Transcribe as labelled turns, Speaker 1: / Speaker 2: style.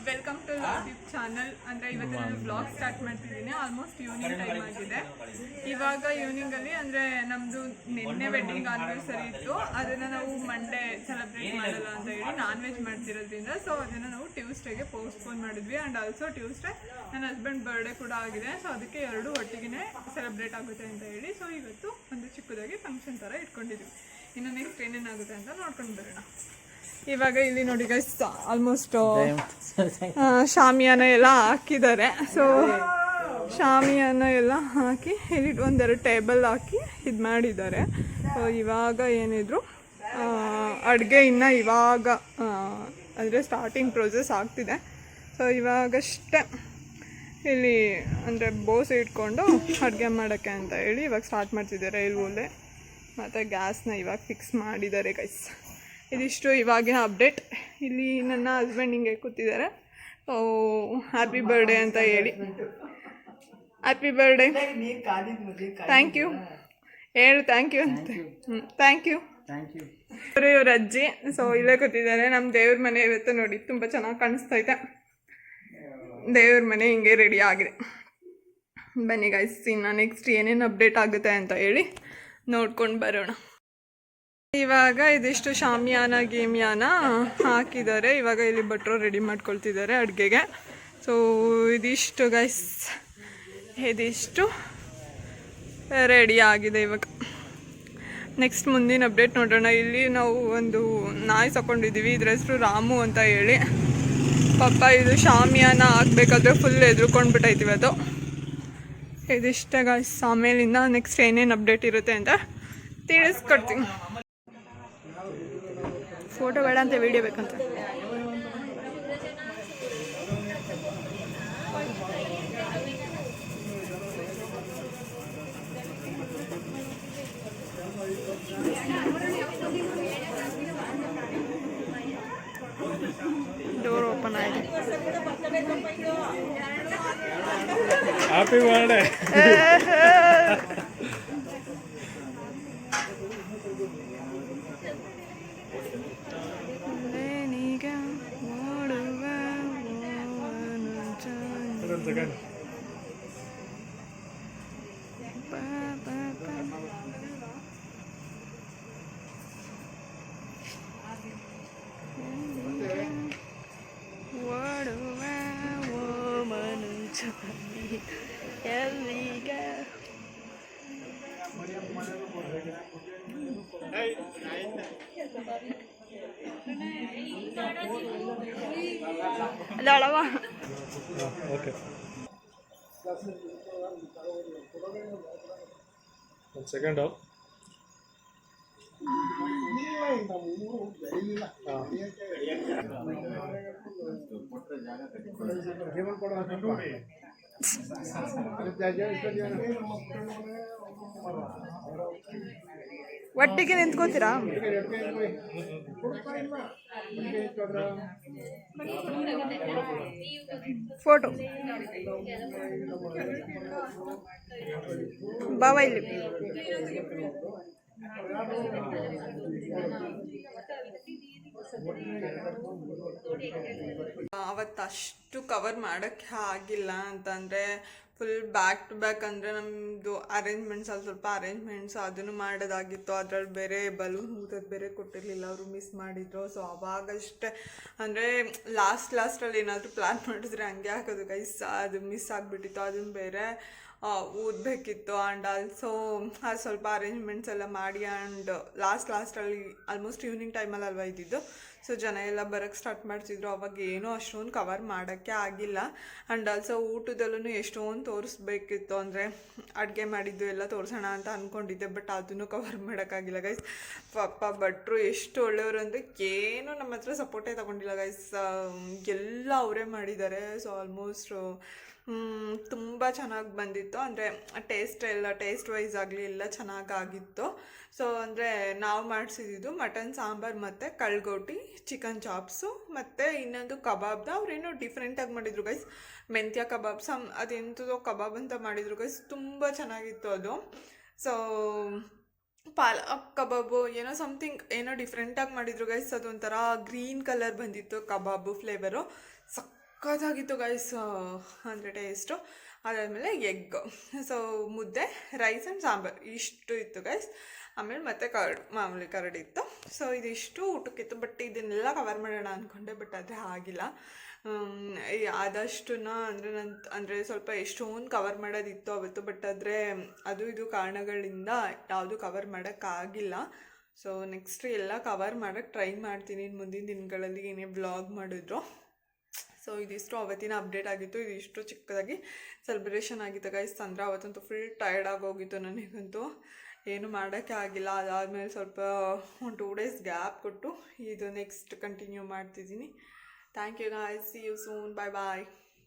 Speaker 1: Welcome to YouTube channel. ಅಂದರೆ ಇವತ್ತು ನಾನು ಬ್ಲಾಗ್ ಸ್ಟಾರ್ಟ್ ಮಾಡ್ತಿದ್ದೀನಿ. ಆಲ್ಮೋಸ್ಟ್ ಈವ್ನಿಂಗ್ ಟೈಮ್ ಆಗಿದೆ. ಇವಾಗ ಈವ್ನಿಂಗಲ್ಲಿ ಅಂದರೆ ನಮ್ಮದು ನಿನ್ನೆ ವೆಡ್ಡಿಂಗ್ ಆನಿವರ್ಸರಿ ಇತ್ತು. ಅದನ್ನು ನಾವು ಮಂಡೇ ಸೆಲೆಬ್ರೇಟ್ ಮಾಡಲ್ಲ ಅಂತ ಹೇಳಿ ನಾನ್ ವೆಜ್ ಮಾಡ್ತಿರೋದ್ರಿಂದ ಸೊ ಅದನ್ನು ನಾವು ಟ್ಯೂಸ್ಡೇಗೆ ಪೋಸ್ಟ್ಪೋನ್ ಮಾಡಿದ್ವಿ. ಆ್ಯಂಡ್ ಆಲ್ಸೋ ಟ್ಯೂಸ್ಡೇ ನನ್ನ ಹಸ್ಬೆಂಡ್ ಬರ್ಡೇ ಕೂಡ ಆಗಿದೆ. ಸೊ ಅದಕ್ಕೆ ಎರಡು ಒಟ್ಟಿಗೆ ಸೆಲೆಬ್ರೇಟ್ ಆಗುತ್ತೆ ಅಂತ ಹೇಳಿ ಸೊ ಇವತ್ತು ಒಂದು ಚಿಕ್ಕದಾಗಿ ಫಂಕ್ಷನ್ ಥರ ಇಟ್ಕೊಂಡಿದ್ವಿ. ಇನ್ನು ನೆಕ್ಸ್ಟ್ ಏನೇನಾಗುತ್ತೆ ಅಂತ ನೋಡ್ಕೊಂಡು ಬರೋಣ. ಇವಾಗ ಇಲ್ಲಿ ನೋಡಿ ಗೈಸ್ ಆಲ್ಮೋಸ್ಟ್ ಶಾಮಿಯಾನ ಎಲ್ಲ ಹಾಕಿದ್ದಾರೆ. ಸೊ ಶಾಮಿಯಾನ ಎಲ್ಲ ಹಾಕಿ ಇಲ್ಲಿ ಒಂದೆರಡು ಟೇಬಲ್ ಹಾಕಿ ಇದು ಮಾಡಿದ್ದಾರೆ. ಸೊ ಇವಾಗ ಏನಿದ್ರು ಅಡುಗೆ ಇನ್ನು ಇವಾಗ ಅಂದರೆ ಸ್ಟಾರ್ಟಿಂಗ್ ಪ್ರೋಸೆಸ್ ಆಗ್ತಿದೆ. ಸೊ ಇವಾಗಷ್ಟೇ ಇಲ್ಲಿ ಅಂದರೆ ಬೋಸೆ ಇಟ್ಕೊಂಡು ಅಡುಗೆ ಮಾಡೋಕ್ಕೆ ಅಂತ ಹೇಳಿ ಇವಾಗ ಸ್ಟಾರ್ಟ್ ಮಾಡ್ತಿದ್ದಾರೆ. ಇಲ್ಲಿ ಒಲೆ ಮತ್ತು ಗ್ಯಾಸ್ನ ಇವಾಗ ಫಿಕ್ಸ್ ಮಾಡಿದ್ದಾರೆ ಗೈಸ್. ಇದಿಷ್ಟು ಇವಾಗಿನ ಅಪ್ಡೇಟ್. ಇಲ್ಲಿ ನನ್ನ ಹಸ್ಬೆಂಡ್ ಹಿಂಗೆ ಕೂತಿದ್ದಾರೆ. ಹ್ಯಾಪಿ ಬರ್ಡೇ ಅಂತ ಹೇಳಿ ಹ್ಯಾಪಿ ಬರ್ಡೇ ಥ್ಯಾಂಕ್ ಯು ಹೇಳು ಥ್ಯಾಂಕ್ ಯು ಅಂತ. Thank you. ಇವ್ರ ಅಜ್ಜಿ ಸೊ ಇಲ್ಲೇ ಕೂತಿದ್ದಾರೆ. ನಮ್ಮ ದೇವ್ರ ಮನೆ ಇವತ್ತು ನೋಡಿ ತುಂಬ ಚೆನ್ನಾಗಿ ಕಾಣಿಸ್ತೈತೆ. ದೇವ್ರ ಮನೆ ಹಿಂಗೆ ರೆಡಿ ಆಗಿದೆ. ಬನ್ನಿ ಗೈಸ್ ಇನ್ನು ನೆಕ್ಸ್ಟ್ ಏನೇನು ಅಪ್ಡೇಟ್ ಆಗುತ್ತೆ ಅಂತ ಹೇಳಿ ನೋಡ್ಕೊಂಡು ಬರೋಣ. ಇವಾಗ ಇದಿಷ್ಟು ಶಾಮಿಯಾನ ಗೇಮಿಯಾನ ಹಾಕಿದ್ದಾರೆ. ಇವಾಗ ಇಲ್ಲಿ ಭಟ್ರು ರೆಡಿ ಮಾಡ್ಕೊಳ್ತಿದ್ದಾರೆ ಅಡುಗೆಗೆ. ಸೊ ಇದಿಷ್ಟು ಗೈಸ್ ಇದಿಷ್ಟು ರೆಡಿ ಆಗಿದೆ. ಇವಾಗ ನೆಕ್ಸ್ಟ್ ಮುಂದಿನ ಅಪ್ಡೇಟ್ ನೋಡೋಣ. ಇಲ್ಲಿ ನಾವು ಒಂದು ನಾಯಿ ತಗೊಂಡಿದ್ದೀವಿ. ಇದ್ರ ಹೆಸರು ರಾಮು ಅಂತ ಹೇಳಿ. ಪಾಪ ಇದು ಶಾಮಿಯಾನ ಹಾಕ್ಬೇಕಾದ್ರೆ ಫುಲ್ ಎದ್ರುಕೊಂಡ್ಬಿಟ್ಟೈತಿವಿ. ಅದು ಇದಿಷ್ಟ ಗೈಸ್. ಆಮೇಲಿಂದ ನೆಕ್ಸ್ಟ್ ಏನೇನು ಅಪ್ಡೇಟ್ ಇರುತ್ತೆ ಅಂತ ತಿಳಿಸ್ಕೊಡ್ತೀನಿ. ಫೋಟೋ ಬೇಡ ಅಂತ ವಿಡಿಯೋ ಬೇಕಂತ. ಡೋರ್ ಓಪನ್ ಆಗಿದೆ.
Speaker 2: Happy birthday.
Speaker 1: ಅಲ್ಲವಾ
Speaker 2: ಓಕೆ ಒಂದು ಸೆಕೆಂಡು.
Speaker 1: ಒಟ್ಟಿಗೆ ನಿಂತ್ಕೋತೀರಾ? ಫೋಟೋ ಬಾವ ಇಲ್ಲಿ. ಅವತ್ತಷ್ಟು ಕವರ್ ಮಾಡೋಕ್ಕೆ ಆಗಿಲ್ಲ ಅಂತಂದರೆ ಫುಲ್ ಬ್ಯಾಕ್ ಟು ಬ್ಯಾಕ್. ಅಂದರೆ ನಮ್ಮದು ಅರೇಂಜ್ಮೆಂಟ್ಸ್ ಅಲ್ಲಿ ಸ್ವಲ್ಪ ಅರೇಂಜ್ಮೆಂಟ್ಸ್ ಅದನ್ನು ಮಾಡೋದಾಗಿತ್ತು. ಅದ್ರಲ್ಲಿ ಬೇರೆ ಬಲೂನ್ ಊದೋದು ಬೇರೆ ಕೊಟ್ಟಿರಲಿಲ್ಲ, ಅವರು ಮಿಸ್ ಮಾಡಿದ್ರು. ಸೊ ಅವಾಗಷ್ಟೇ ಅಂದರೆ ಲಾಸ್ಟಲ್ಲಿ ಏನಾದರೂ ಪ್ಲ್ಯಾನ್ ಮಾಡಿದ್ರೆ ಹಂಗೆ ಹಾಕೋದು ಗೈಸ್. ಅದು ಮಿಸ್ ಆಗಿಬಿಟ್ಟಿತ್ತು. ಅದನ್ನು ಬೇರೆ ಊದಬೇಕಿತ್ತು. ಆ್ಯಂಡ್ ಆಲ್ಸೋ ಅದು ಸ್ವಲ್ಪ ಅರೇಂಜ್ಮೆಂಟ್ಸ್ ಎಲ್ಲ ಮಾಡಿ ಆ್ಯಂಡ್ ಲಾಸ್ಟಲ್ಲಿ ಆಲ್ಮೋಸ್ಟ್ ಈವ್ನಿಂಗ್ ಟೈಮಲ್ಲಿ ಅಲ್ವಾ ಇದ್ದಿದ್ದು. ಸೊ ಜನ ಎಲ್ಲ ಬರೋಕ್ಕೆ ಸ್ಟಾರ್ಟ್ ಮಾಡ್ತಿದ್ರು. ಅವಾಗ ಏನೂ ಅಷ್ಟೊಂದು ಕವರ್ ಮಾಡೋಕ್ಕೆ ಆಗಿಲ್ಲ. ಆ್ಯಂಡ್ ಆಲ್ಸೋ ಊಟದಲ್ಲೂ ಎಷ್ಟೊಂದು ತೋರಿಸ್ಬೇಕಿತ್ತು. ಅಂದರೆ ಅಡುಗೆ ಮಾಡಿದ್ದು ಎಲ್ಲ ತೋರಿಸೋಣ ಅಂತ ಅಂದ್ಕೊಂಡಿದ್ದೆ. ಬಟ್ ಅದನ್ನು ಕವರ್ ಮಾಡೋಕ್ಕಾಗಿಲ್ಲ ಗೈಸ್. ಪಾಪ ಭಟ್ರು ಎಷ್ಟು ಒಳ್ಳೆಯವರು ಅಂದರೆ ಏನೂ ನಮ್ಮ ಹತ್ರ ಸಪೋರ್ಟೇ ತೊಗೊಂಡಿಲ್ಲ ಗೈಸ್. ಎಲ್ಲ ಅವರೇ ಮಾಡಿದ್ದಾರೆ. ಸೊ ಆಲ್ಮೋಸ್ಟ್ ತುಂಬ ಚೆನ್ನಾಗಿ ಬಂದಿತ್ತು. ಅಂದರೆ ಟೇಸ್ಟ್ ವೈಸ್ ಆಗಲಿ ಎಲ್ಲ ಚೆನ್ನಾಗಾಗಿತ್ತು. ಸೊ ಅಂದರೆ ನಾವು ಮಾಡಿಸಿದ್ದು ಮಟನ್ ಸಾಂಬಾರು ಮತ್ತು ಕಳ್ಗೋಟಿ, ಚಿಕನ್ ಚಾಪ್ಸು ಮತ್ತು ಇನ್ನೊಂದು ಕಬಾಬ್ನ ಅವ್ರೇನೋ ಡಿಫ್ರೆಂಟಾಗಿ ಮಾಡಿದರು ಗೈಸ್. ಮೆಂತ್ಯ ಕಬಾಬ್ ಅದೆಂಥದೋ ಕಬಾಬ್ ಅಂತ ಮಾಡಿದರು ಗೈಸ್. ತುಂಬ ಚೆನ್ನಾಗಿತ್ತು ಅದು. ಸೊ ಪಾಲಕ್ ಕಬಾಬು ಏನೋ ಸಮಥಿಂಗ್ ಏನೋ ಡಿಫ್ರೆಂಟಾಗಿ ಮಾಡಿದ್ರು ಗೈಸ್. ಅದೊಂಥರ ಗ್ರೀನ್ ಕಲರ್ ಬಂದಿತ್ತು ಕಬಾಬು ಫ್ಲೇವರು. ಸಕ್ಕತ್ತಾಗಿತ್ತು ಗೈಸ್, ಅಂದರೆ ಟೇಸ್ಟು. ಅದಾದಮೇಲೆ ಎಗ್, ಸೊ ಮುದ್ದೆ, ರೈಸ್ ಆ್ಯಂಡ್ ಸಾಂಬಾರು ಇಷ್ಟು ಇತ್ತು ಗೈಸ್. ಆಮೇಲೆ ಮತ್ತೆ ಕರ್ಡ್, ಮಾಮೂಲಿ ಕರ್ಡ್ ಇತ್ತು. ಸೊ ಇದಿಷ್ಟು ಊಟಕ್ಕಿತ್ತು. ಬಟ್ ಇದನ್ನೆಲ್ಲ ಕವರ್ ಮಾಡೋಣ ಅಂದ್ಕೊಂಡೆ, ಬಟ್ ಆದರೆ ಆಗಿಲ್ಲ. ಆದಷ್ಟು ಅಂದರೆ ಸ್ವಲ್ಪ ಎಷ್ಟೊಂದು ಕವರ್ ಮಾಡೋದಿತ್ತು ಅವತ್ತು. ಬಟ್ ಆದರೆ ಅದು ಇದು ಕಾರಣಗಳಿಂದ ಯಾವುದು ಕವರ್ ಮಾಡೋಕ್ಕಾಗಿಲ್ಲ. ಸೊ ನೆಕ್ಸ್ಟ್ ಎಲ್ಲ ಕವರ್ ಮಾಡೋಕ್ಕೆ ಟ್ರೈ ಮಾಡ್ತೀನಿ ಮುಂದಿನ ದಿನಗಳಲ್ಲಿ ಏನೇ ವ್ಲಾಗ್ ಮಾಡಿದ್ರು. ಸೊ ಇದಿಷ್ಟು ಅವತ್ತಿನ ಅಪ್ಡೇಟ್ ಆಗಿತ್ತು. ಇದಿಷ್ಟು ಚಿಕ್ಕದಾಗಿ ಸೆಲೆಬ್ರೇಷನ್ ಆಗಿತ್ತು ಗೈಸ್. ಅಂದರೆ ಅವತ್ತಂತೂ ಫುಲ್ ಟಯರ್ಡ್ ಆಗೋಗಿತ್ತು ನನಗಂತೂ, ಏನು ಮಾಡೋಕ್ಕೆ ಆಗಿಲ್ಲ. ಅದಾದಮೇಲೆ ಸ್ವಲ್ಪ 2 days ಗ್ಯಾಪ್ ಕೊಟ್ಟು ಇದು ನೆಕ್ಸ್ಟ್ ಕಂಟಿನ್ಯೂ ಮಾಡ್ತಿದ್ದೀನಿ. Thank you guys, see you soon, bye bye.